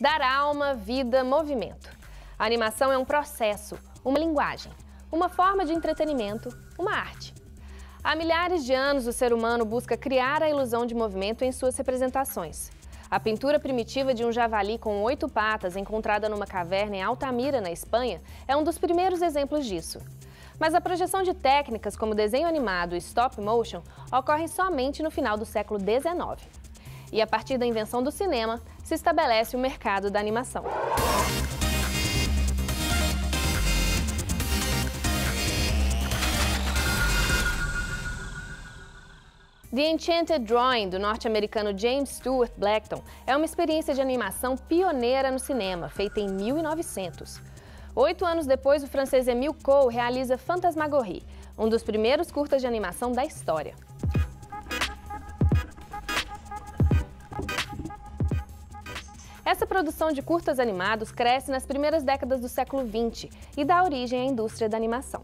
Dar alma, vida, movimento. A animação é um processo, uma linguagem, uma forma de entretenimento, uma arte. Há milhares de anos, o ser humano busca criar a ilusão de movimento em suas representações. A pintura primitiva de um javali com 8 patas, encontrada numa caverna em Altamira, na Espanha, é um dos primeiros exemplos disso. Mas a projeção de técnicas como desenho animado e stop motion ocorre somente no final do século XIX. E a partir da invenção do cinema, se estabelece o mercado da animação. The Enchanted Drawing, do norte-americano James Stuart Blackton, é uma experiência de animação pioneira no cinema, feita em 1900. 8 anos depois, o francês Émile Cohl realiza Fantasmagorie, um dos primeiros curtas de animação da história. Essa produção de curtas animados cresce nas primeiras décadas do século XX e dá origem à indústria da animação.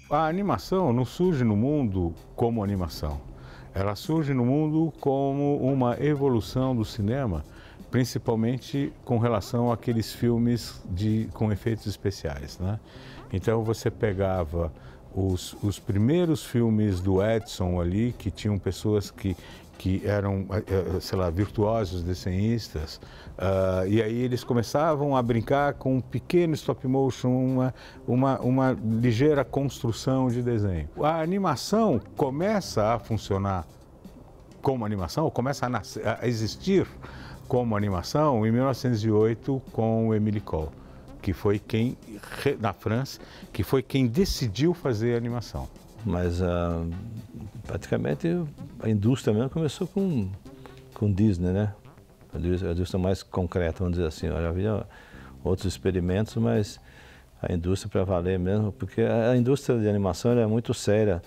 A animação não surge no mundo como animação. Ela surge no mundo como uma evolução do cinema, principalmente com relação àqueles filmes com efeitos especiais, né? Então você pegava os primeiros filmes do Edison ali, que tinham pessoas que eram, sei lá, virtuosos desenhistas, e aí eles começavam a brincar com um pequeno stop motion, uma ligeira construção de desenho. A animação começa a funcionar como animação, ou começa a existir como animação em 1908 com o Émile Cohl, que foi quem, na França, que foi quem decidiu fazer a animação. Mas praticamente a indústria mesmo começou com Disney, né? A indústria mais concreta, vamos dizer assim. Já havia outros experimentos, mas a indústria para valer mesmo, porque a indústria de animação é muito séria.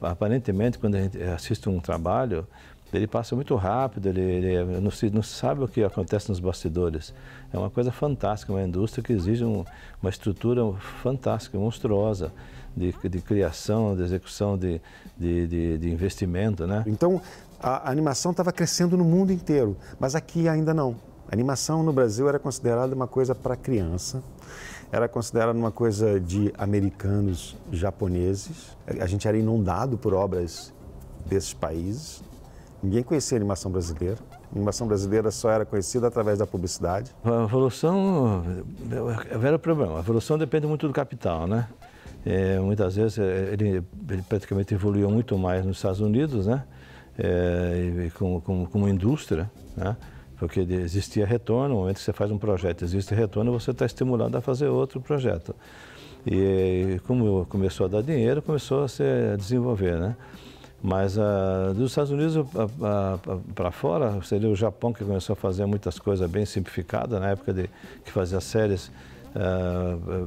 Aparentemente, quando a gente assiste um trabalho, ele passa muito rápido, ele não sabe o que acontece nos bastidores. É uma coisa fantástica, uma indústria que exige uma estrutura fantástica, monstruosa, de criação, de execução, de investimento, né? Então, a animação estava crescendo no mundo inteiro, mas aqui ainda não. A animação no Brasil era considerada uma coisa para criança, era considerada uma coisa de americanos, japoneses. A gente era inundado por obras desses países. Ninguém conhecia a animação brasileira. A animação brasileira só era conhecida através da publicidade. A evolução é o velho problema. A evolução depende muito do capital, né? Muitas vezes ele praticamente evoluiu muito mais nos Estados Unidos, né? Como indústria, né? Porque existia retorno. No momento que você faz um projeto, existe retorno, você está estimulado a fazer outro projeto. E como começou a dar dinheiro, começou a se desenvolver, né? Mas dos Estados Unidos para fora, seria o Japão que começou a fazer muitas coisas bem simplificadas, na época que fazia séries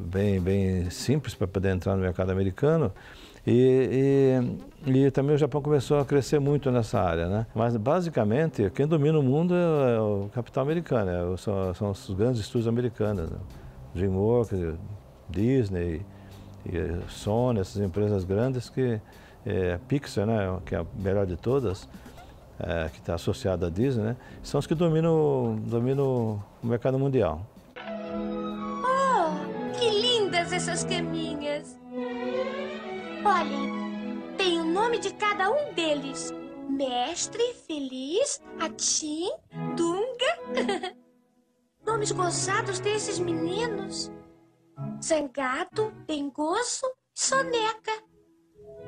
bem simples para poder entrar no mercado americano. E também o Japão começou a crescer muito nessa área, né? Mas basicamente quem domina o mundo é o capital americano, são os grandes estúdios americanos, né? DreamWorks, Disney, e Sony, essas empresas grandes que Pixar, né, que é a melhor de todas, que está associada à Disney, né, são os que dominam o mercado mundial. Oh, que lindas essas caminhas! Olhem, tem o nome de cada um deles. Mestre, Feliz, Atim, Dunga. Nomes gozados desses meninos. Zangado, Dengoso e Soneca.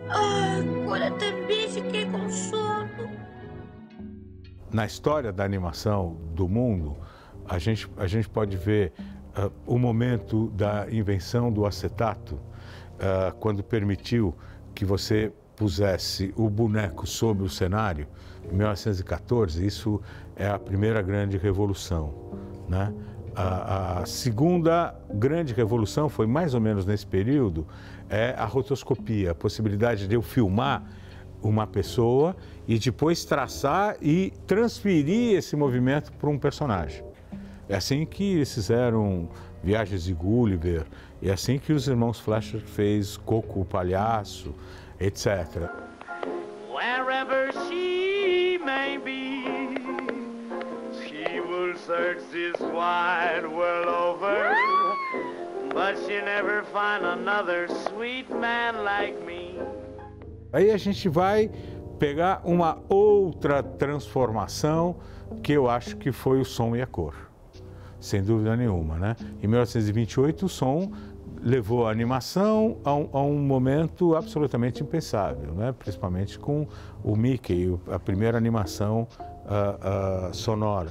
Agora também fiquei com sono. Na história da animação do mundo, a gente pode ver o momento da invenção do acetato, quando permitiu que você pusesse o boneco sobre o cenário, em 1914. Isso é a primeira grande revolução, né? A segunda grande revolução foi mais ou menos nesse período, a rotoscopia, a possibilidade de eu filmar uma pessoa e depois traçar e transferir esse movimento para um personagem. É assim que eles fizeram Viagens de Gulliver, é assim que os irmãos Fleischer fez Coco o Palhaço, etc. Wherever she may be, she will search this wide world over, but you never find another sweet man like me. Aí a gente vai pegar uma outra transformação que eu acho que foi o som e a cor, sem dúvida nenhuma, né? Em 1928 o som levou a animação a um momento absolutamente impensável, né? Principalmente com o Mickey, a primeira animação sonora.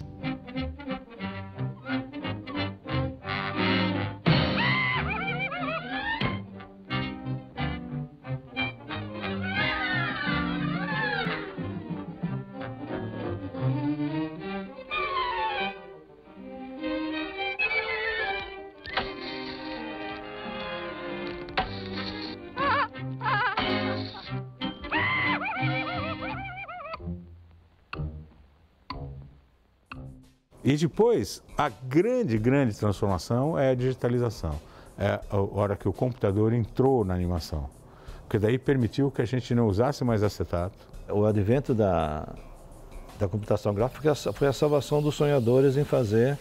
E depois, a grande transformação é a digitalização. É a hora que o computador entrou na animação. Porque daí permitiu que a gente não usasse mais acetato. O advento da computação gráfica foi a salvação dos sonhadores em fazer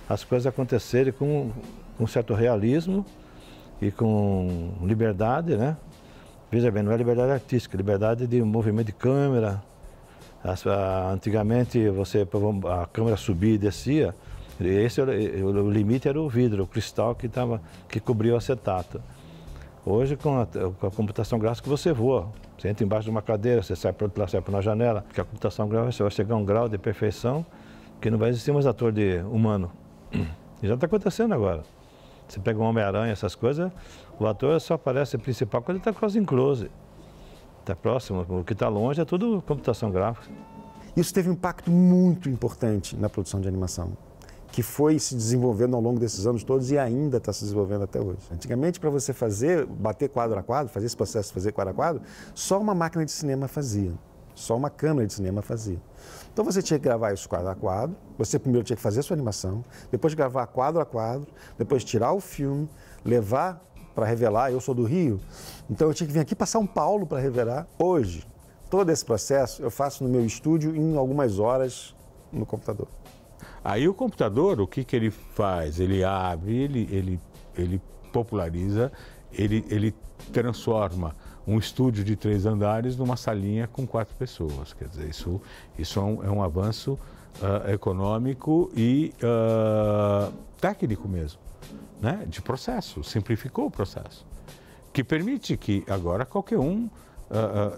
as coisas acontecerem com um certo realismo e com liberdade, né? Veja bem, não é liberdade artística, é liberdade de movimento de câmera. Antigamente a câmera subia e descia, o limite era o vidro, o cristal que cobria o acetato. Hoje com a computação gráfica você voa, você entra embaixo de uma cadeira, você sai para outro lado, sai para uma janela, porque a computação gráfica você vai chegar a um grau de perfeição que não vai existir mais ator humano. E já está acontecendo agora. Você pega um Homem-Aranha, essas coisas, o ator só aparece principal quando ele está quase em close. Está próximo, o que está longe é tudo computação gráfica. Isso teve um impacto muito importante na produção de animação, que foi se desenvolvendo ao longo desses anos todos e ainda está se desenvolvendo até hoje. Antigamente, para você bater quadro a quadro, fazer esse processo de fazer quadro a quadro, só uma máquina de cinema fazia, só uma câmera de cinema fazia. Então você tinha que gravar isso quadro a quadro, você primeiro tinha que fazer a sua animação, depois gravar quadro a quadro, depois tirar o filme, levar para revelar. Eu sou do Rio, então eu tinha que vir aqui para São Paulo para revelar. Hoje, todo esse processo eu faço no meu estúdio em algumas horas no computador. Aí o computador, o que ele faz? Ele abre, ele populariza, ele transforma um estúdio de 3 andares numa salinha com 4 pessoas. Quer dizer, isso é um avanço econômico e técnico mesmo, né? De processo, simplificou o processo, que permite que agora qualquer um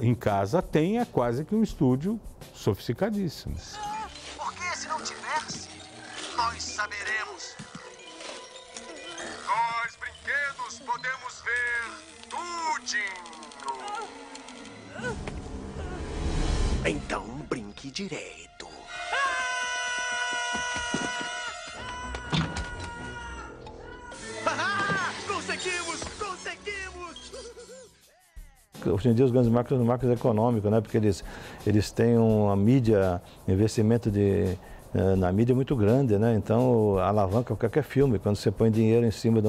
em casa tenha quase que um estúdio sofisticadíssimo. Porque se não tivesse, nós saberemos. Nós, brinquedos, podemos ver tudinho. Então brinque direito. Conseguimos! Hoje em dia os grandes marcas são marcas econômicas, né? Porque eles têm uma mídia, investimento na mídia muito grande, né? Então alavanca qualquer filme. Quando você põe dinheiro em cima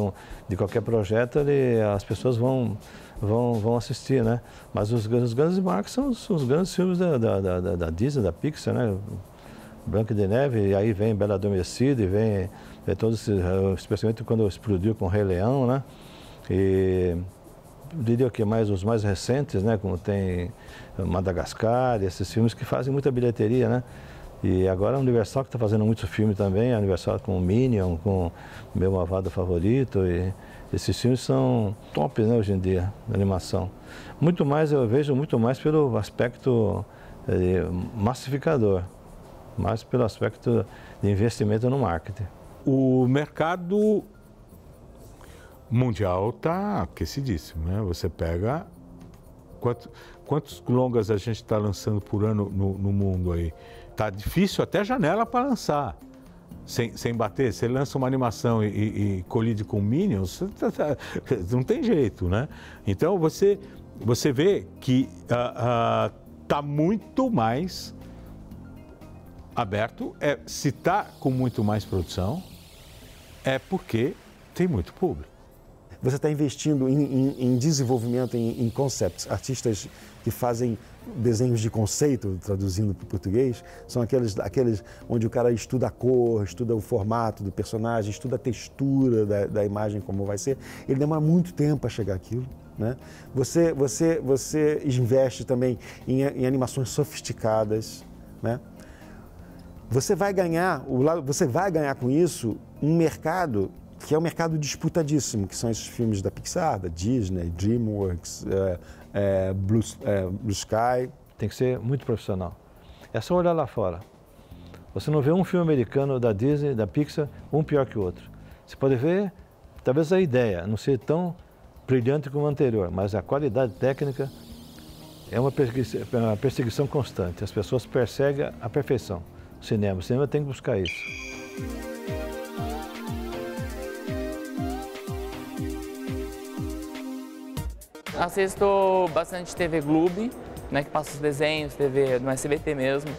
de qualquer projeto, as pessoas vão assistir, né? Mas os grandes marcas são os grandes filmes da Disney, da Pixar, né? Branca de Neve, e aí vem Bela Adormecida, e vem todos, especialmente quando explodiu com o Rei Leão, né? E eu diria que os mais recentes, né? Como tem Madagascar, esses filmes que fazem muita bilheteria, né? E agora a Universal que está fazendo muito filme também, a Universal com o Minion, com o Meu Malvado Favorito, e esses filmes são top, né, hoje em dia, na animação. Eu vejo muito mais pelo aspecto massificador, mais pelo aspecto de investimento no marketing. O mercado mundial está aquecidíssimo, né? Você pega quantos longas a gente está lançando por ano no mundo aí? Tá difícil até janela para lançar, sem bater. Você lança uma animação e colide com Minions, não tem jeito, né? Então você vê que tá muito mais aberto. Se está com muito mais produção, é porque tem muito público. você está investindo em desenvolvimento, em concepts. Artistas que fazem desenhos de conceito, traduzindo para o português, são aqueles onde o cara estuda a cor, estuda o formato do personagem, estuda a textura da imagem, como vai ser. Ele demora muito tempo para chegar àquilo, né? Você investe também em animações sofisticadas, né? Você vai ganhar com isso um mercado que é um mercado disputadíssimo, que são esses filmes da Pixar, da Disney, DreamWorks, Blue Sky. Tem que ser muito profissional. É só olhar lá fora. Você não vê um filme americano da Disney, da Pixar, um pior que o outro. Você pode ver, talvez a ideia não ser tão brilhante como o anterior, mas a qualidade técnica é uma perseguição constante. As pessoas perseguem a perfeição. O cinema tem que buscar isso. Assisto bastante TV Gloob, né, que passa os desenhos, TV no SBT mesmo.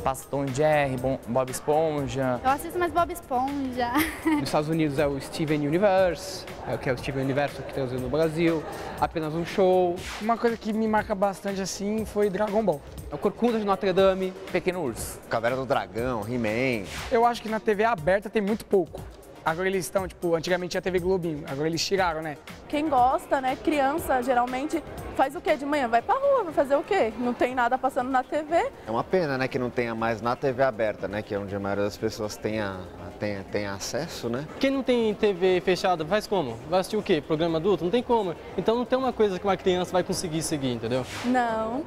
Passa Tom e Jerry, Bob Esponja. Eu assisto mais Bob Esponja. Nos Estados Unidos é o Steven Universe, que é o Steven Universe que tem no Brasil. Apenas um Show. Uma coisa que me marca bastante assim foi Dragon Ball. É o Corcunda de Notre Dame. Pequeno Urso. Caverna do Dragão, He-Man. Eu acho que na TV aberta tem muito pouco. Agora eles estão, tipo, antigamente tinha TV Globinho, agora eles tiraram, né? Quem gosta, né, criança, geralmente faz o quê de manhã? Vai pra rua, vai fazer o quê? Não tem nada passando na TV. É uma pena, né, que não tenha mais na TV aberta, né, que é onde a maioria das pessoas tem acesso, né? Quem não tem TV fechada, faz como? Vai assistir o quê? Programa adulto? Não tem como. Então não tem uma coisa que uma criança vai conseguir seguir, entendeu? Não,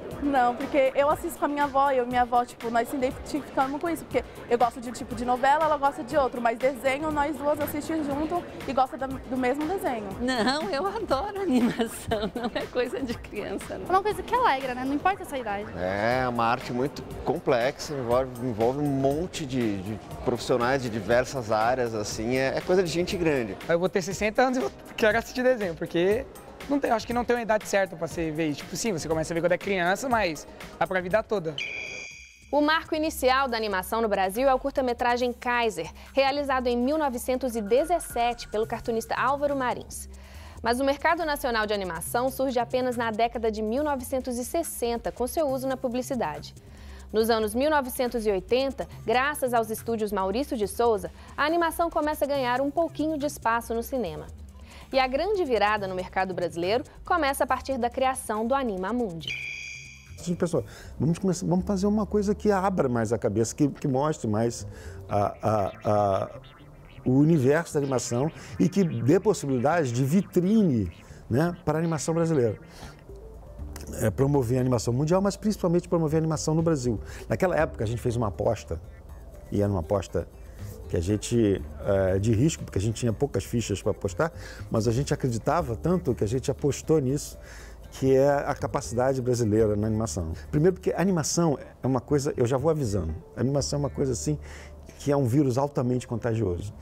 porque eu assisto com a minha avó, eu e minha avó, tipo, nós se identificamos com isso, porque eu gosto de tipo de novela, ela gosta de outro, mas desenho nós duas assistimos junto e gosta do mesmo desenho. Não, eu adoro animação, não é coisa de criança. Não. É uma coisa que alegra, né? Não importa essa idade. É uma arte muito complexa, envolve um monte de profissionais de diversas áreas, assim, é coisa de gente grande. Eu vou ter 60 anos e quero assistir desenho, porque acho que não tem uma idade certa para você ver. Tipo, sim, você começa a ver quando é criança, mas dá pra vida toda. O marco inicial da animação no Brasil é o curta-metragem Kaiser, realizado em 1917 pelo cartunista Álvaro Marins. Mas o mercado nacional de animação surge apenas na década de 1960, com seu uso na publicidade. Nos anos 1980, graças aos estúdios Maurício de Souza, a animação começa a ganhar um pouquinho de espaço no cinema. E a grande virada no mercado brasileiro começa a partir da criação do Anima Mundi. Pessoal, vamos fazer uma coisa que abra mais a cabeça, que mostre mais o universo da animação e que dê possibilidade de vitrine, né, para a animação brasileira. Promover a animação mundial, mas principalmente promover a animação no Brasil. Naquela época a gente fez uma aposta, e era uma aposta que a gente, de risco, porque a gente tinha poucas fichas para apostar, mas a gente acreditava tanto que a gente apostou nisso, que é a capacidade brasileira na animação. Primeiro porque a animação é uma coisa, eu já vou avisando, a animação é uma coisa assim, que é um vírus altamente contagioso.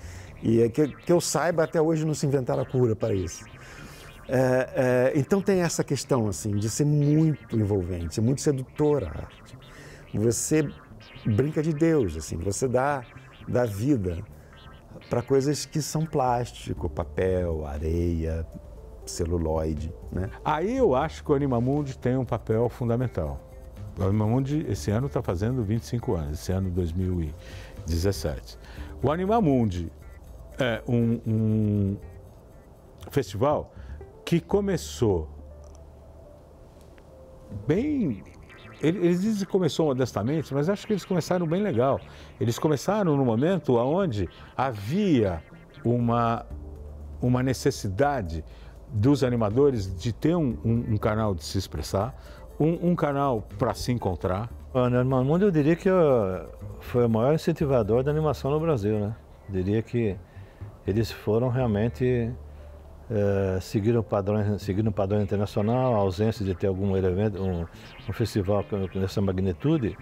E que eu saiba, até hoje não se inventaram a cura para isso. Então tem essa questão assim, de ser muito envolvente, muito sedutora a arte. Você brinca de Deus, assim, você dá vida para coisas que são plástico, papel, areia, celuloide, né? Aí eu acho que o Anima Mundi tem um papel fundamental. O Anima Mundi esse ano está fazendo 25 anos, esse ano 2017. O Anima Mundi é um festival que começou bem... Eles dizem que começou modestamente, mas acho que eles começaram bem legal. Eles começaram no momento onde havia uma necessidade dos animadores de ter um canal de se expressar, um canal para se encontrar. O Anima Mundi, eu diria que foi o maior incentivador da animação no Brasil, né? Eu diria que eles foram realmente seguiram o padrão internacional, a ausência de ter algum evento, um festival nessa magnitude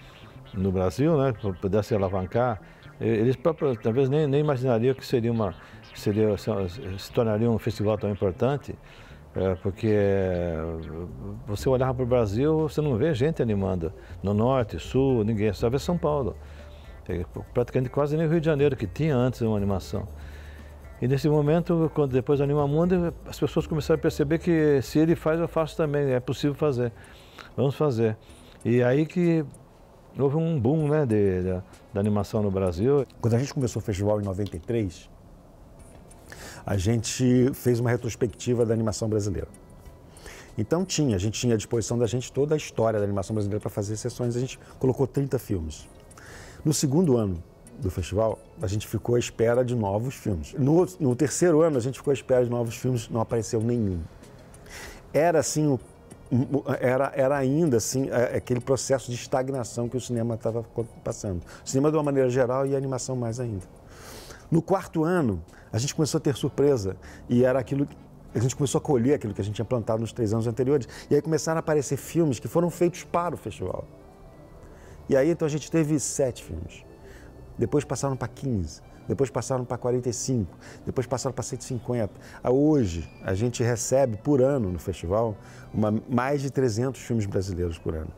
no Brasil, né, que pudesse alavancar. Eles próprios talvez nem imaginariam que se tornaria um festival tão importante, porque você olhar para o Brasil, você não vê gente animando. No norte, sul, ninguém, só vê São Paulo. Praticamente quase nem o Rio de Janeiro, que tinha antes uma animação. E nesse momento, quando depois do Animamundi, as pessoas começaram a perceber que se ele faz, eu faço também, é possível fazer, vamos fazer. E aí que houve um boom, né, da animação no Brasil. Quando a gente começou o festival em 93, a gente fez uma retrospectiva da animação brasileira. Então a gente tinha à disposição da gente toda a história da animação brasileira para fazer sessões, a gente colocou 30 filmes. No segundo ano do festival, a gente ficou à espera de novos filmes. No terceiro ano, a gente ficou à espera de novos filmes, não apareceu nenhum. Era assim, era ainda assim, aquele processo de estagnação que o cinema estava passando. O cinema de uma maneira geral e a animação mais ainda. No quarto ano, a gente começou a ter surpresa e era aquilo que a gente começou a colher aquilo que a gente tinha plantado nos 3 anos anteriores. E aí começaram a aparecer filmes que foram feitos para o festival. E aí então a gente teve 7 filmes. Depois passaram para 15, depois passaram para 45, depois passaram para 150. Hoje a gente recebe por ano no festival mais de 300 filmes brasileiros por ano.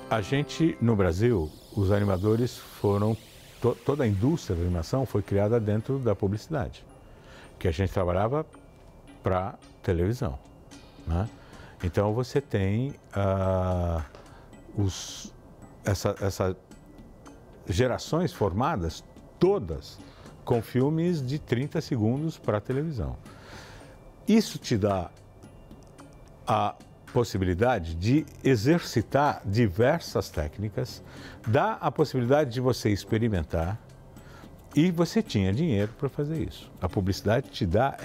A gente, no Brasil, os animadores foram... Toda a indústria da animação foi criada dentro da publicidade, que a gente trabalhava para televisão, né? Então você tem essas gerações formadas, todas com filmes de 30 segundos para televisão. Isso te dá a possibilidade de exercitar diversas técnicas, dá a possibilidade de você experimentar e você tinha dinheiro para fazer isso. A publicidade te dá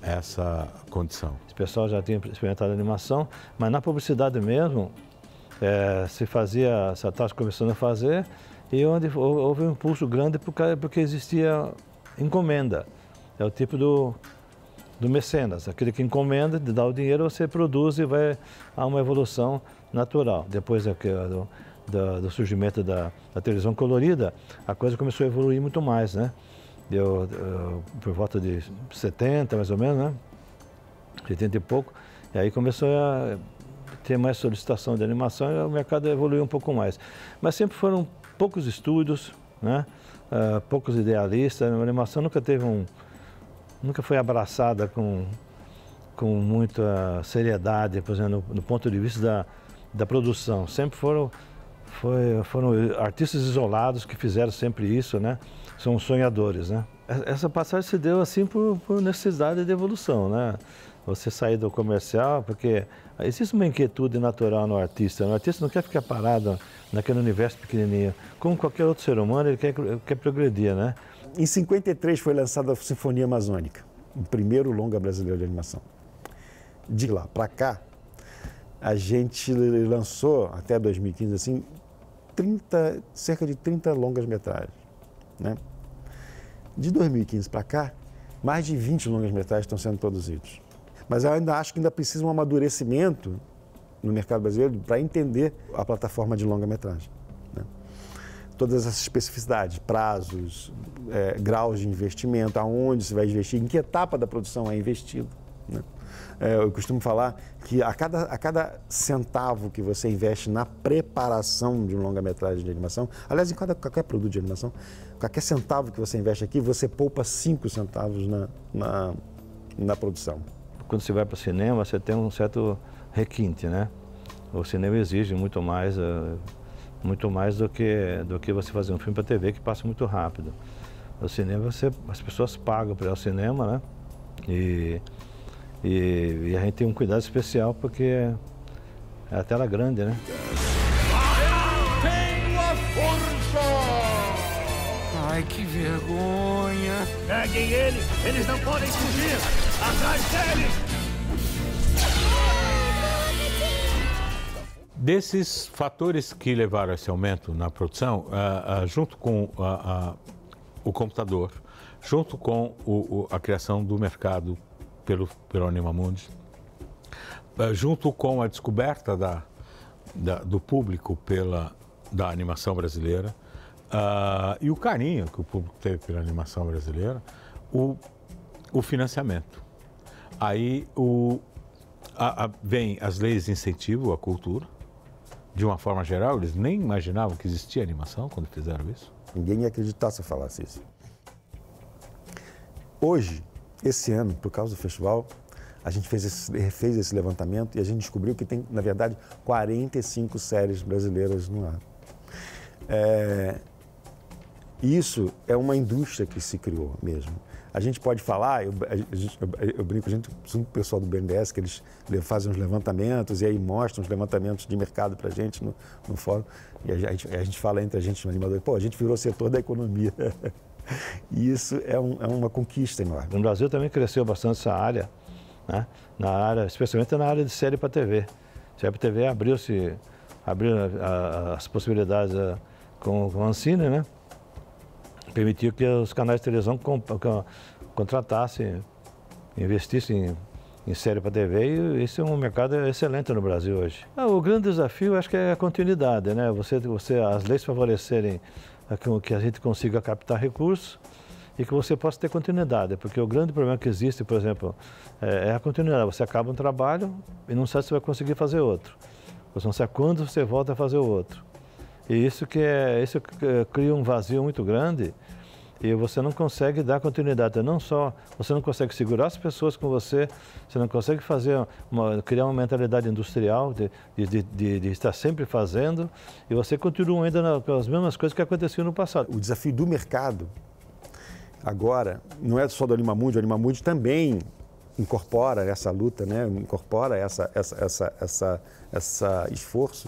essa condição. O pessoal já tinha experimentado animação, mas na publicidade mesmo, se estava começando a fazer e onde houve um impulso grande porque existia encomenda. É o tipo do mecenas, aquele que encomenda, dá o dinheiro, você produz e vai a uma evolução natural. Depois do surgimento da televisão colorida, a coisa começou a evoluir muito mais, né? Por volta de 70, mais ou menos, né? 70 e pouco, e aí começou a ter mais solicitação de animação e o mercado evoluiu um pouco mais. Mas sempre foram poucos estúdios, né? Poucos idealistas, a animação nunca foi abraçada com muita seriedade, por exemplo, no ponto de vista da produção. Sempre foram artistas isolados que fizeram sempre isso, né? São sonhadores, né? Essa passagem se deu assim por necessidade de evolução, né? Você sair do comercial, porque existe uma inquietude natural no artista. O artista não quer ficar parado naquele universo pequenininho. Como qualquer outro ser humano, ele quer progredir, né? Em 53 foi lançada a Sinfonia Amazônica, o primeiro longa brasileiro de animação. De lá para cá, a gente lançou, até 2015, assim, cerca de 30 longas-metragens, né? De 2015 para cá, mais de 20 longas-metragens estão sendo produzidos. Mas eu ainda acho que ainda precisa um amadurecimento no mercado brasileiro para entender a plataforma de longa-metragem. Todas essas especificidades, prazos, graus de investimento, aonde se vai investir, em que etapa da produção é investido, né? Eu costumo falar que a cada centavo que você investe na preparação de um longa-metragem de animação, aliás, em qualquer produto de animação, qualquer centavo que você investe aqui, você poupa 5 centavos na produção. Quando você vai para o cinema, você tem um certo requinte, né? O cinema exige muito mais do que você fazer um filme para TV que passa muito rápido. O cinema, as pessoas pagam para ir ao cinema, né? E a gente tem um cuidado especial porque é a tela grande, né? Eu tenho a força! Ai, que vergonha! Peguem ele! Eles não podem fugir! Atrás deles! Desses fatores que levaram a esse aumento na produção, junto com o computador, junto com a criação do mercado pelo Animamundi, junto com a descoberta do público da animação brasileira e o carinho que o público teve pela animação brasileira, o financiamento. Aí vem as leis de incentivo à cultura. De uma forma geral, eles nem imaginavam que existia animação quando fizeram isso. Ninguém ia acreditar se eu falasse isso. Hoje, esse ano, por causa do festival, a gente refez esse levantamento e a gente descobriu que tem, na verdade, 45 séries brasileiras no ar. Isso é uma indústria que se criou mesmo. A gente pode falar, eu brinco, o pessoal do BNDES, que eles fazem uns levantamentos e aí mostram os levantamentos de mercado para a gente no fórum. E a gente fala entre a gente, no animador, pô, a gente virou setor da economia. E isso é uma conquista enorme. No Brasil também cresceu bastante essa área, né? Especialmente na área de série para TV. Série para TV abriu as possibilidades com a Ancine, né? Permitiu que os canais de televisão contratassem, investissem em série para TV, e isso é um mercado excelente no Brasil hoje. O grande desafio, acho que é a continuidade, né? As leis favorecerem que a gente consiga captar recursos e que você possa ter continuidade, porque o grande problema que existe, por exemplo, é a continuidade. Você acaba um trabalho e não sabe se vai conseguir fazer outro. Você não sabe quando você volta a fazer o outro. E isso cria um vazio muito grande e você não consegue dar continuidade. Não só você não consegue segurar as pessoas com você não consegue criar uma mentalidade industrial de estar sempre fazendo, e você continua ainda com as mesmas coisas que aconteciam no passado. O desafio do mercado agora não é só do Animamundi, o Animamundi também incorpora essa luta, né? Incorpora esse esforço.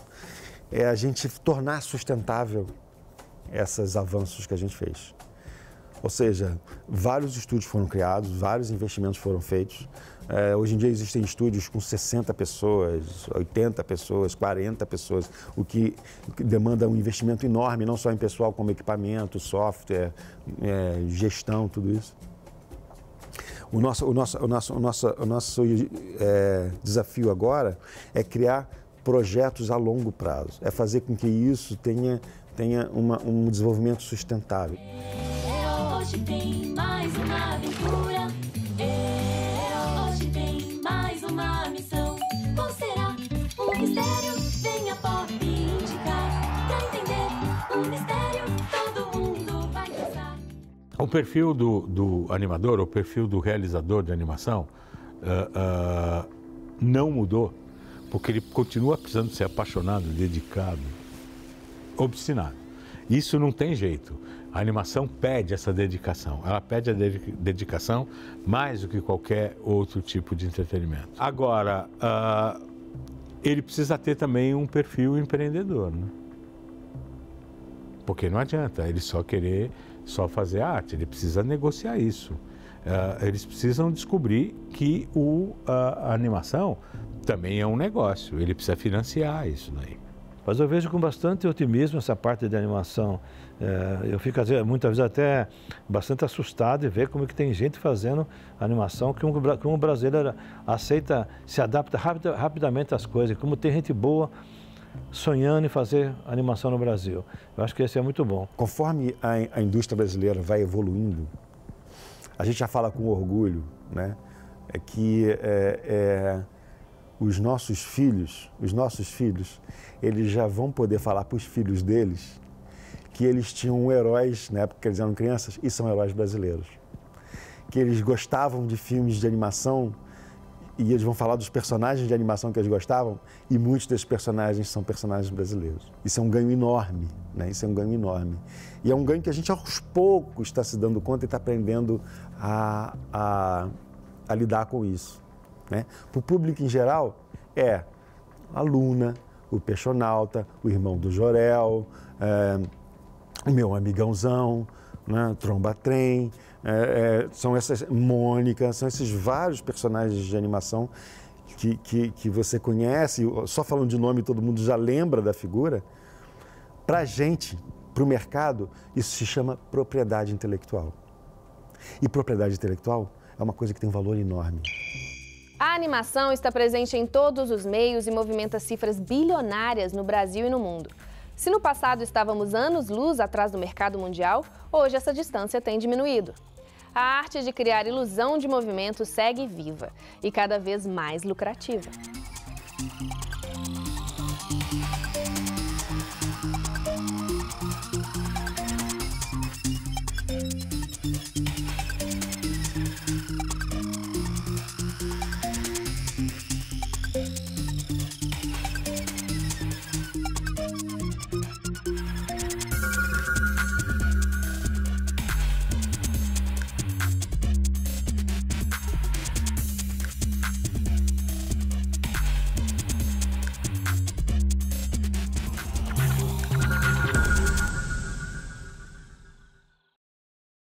É a gente tornar sustentável esses avanços que a gente fez. Ou seja, vários estúdios foram criados, vários investimentos foram feitos. Hoje em dia existem estúdios com 60 pessoas, 80 pessoas, 40 pessoas, o que demanda um investimento enorme, não só em pessoal, como equipamento, software, gestão, tudo isso. O nosso desafio agora é criar projetos a longo prazo, é fazer com que isso tenha um desenvolvimento sustentável. Hoje tem mais uma aventura, hoje tem mais uma missão. Qual será o mistério? Venha Pop indicar, pra entender o mistério todo mundo vai pensar. O perfil do animador, o perfil do realizador de animação não mudou, porque ele continua precisando ser apaixonado, dedicado, obstinado. Isso não tem jeito. A animação pede essa dedicação. Ela pede a dedicação mais do que qualquer outro tipo de entretenimento. Agora, ele precisa ter também um perfil empreendedor, né? Porque não adianta ele querer fazer arte, ele precisa negociar isso. Eles precisam descobrir que a animação também é um negócio, ele precisa financiar isso daí. Mas eu vejo com bastante otimismo essa parte de animação. Eu fico muitas vezes até bastante assustado de ver como que tem gente fazendo animação que um brasileiro aceita, se adapta rapidamente às coisas, como tem gente boa sonhando em fazer animação no Brasil. Eu acho que esse é muito bom. Conforme a indústria brasileira vai evoluindo, a gente já fala com orgulho, né? Os nossos filhos, eles já vão poder falar para os filhos deles que eles tinham heróis, na época que eles eram crianças, e são heróis brasileiros. Que eles gostavam de filmes de animação e eles vão falar dos personagens de animação que eles gostavam, e muitos desses personagens são personagens brasileiros. Isso é um ganho enorme, né? Isso é um ganho enorme. E é um ganho que a gente aos poucos está se dando conta e está aprendendo a lidar com isso, né? Para o público em geral, a Luna, o Peixonauta, o irmão do Jorel, o meu amigãozão, né? Tromba-Trem, são essas, Mônica, são esses vários personagens de animação que você conhece, só falando de nome todo mundo já lembra da figura. Para a gente, para o mercado, isso se chama propriedade intelectual. E propriedade intelectual é uma coisa que tem um valor enorme. A animação está presente em todos os meios e movimenta cifras bilionárias no Brasil e no mundo. Se no passado estávamos anos-luz atrás do mercado mundial, hoje essa distância tem diminuído. a arte de criar ilusão de movimento segue viva e cada vez mais lucrativa.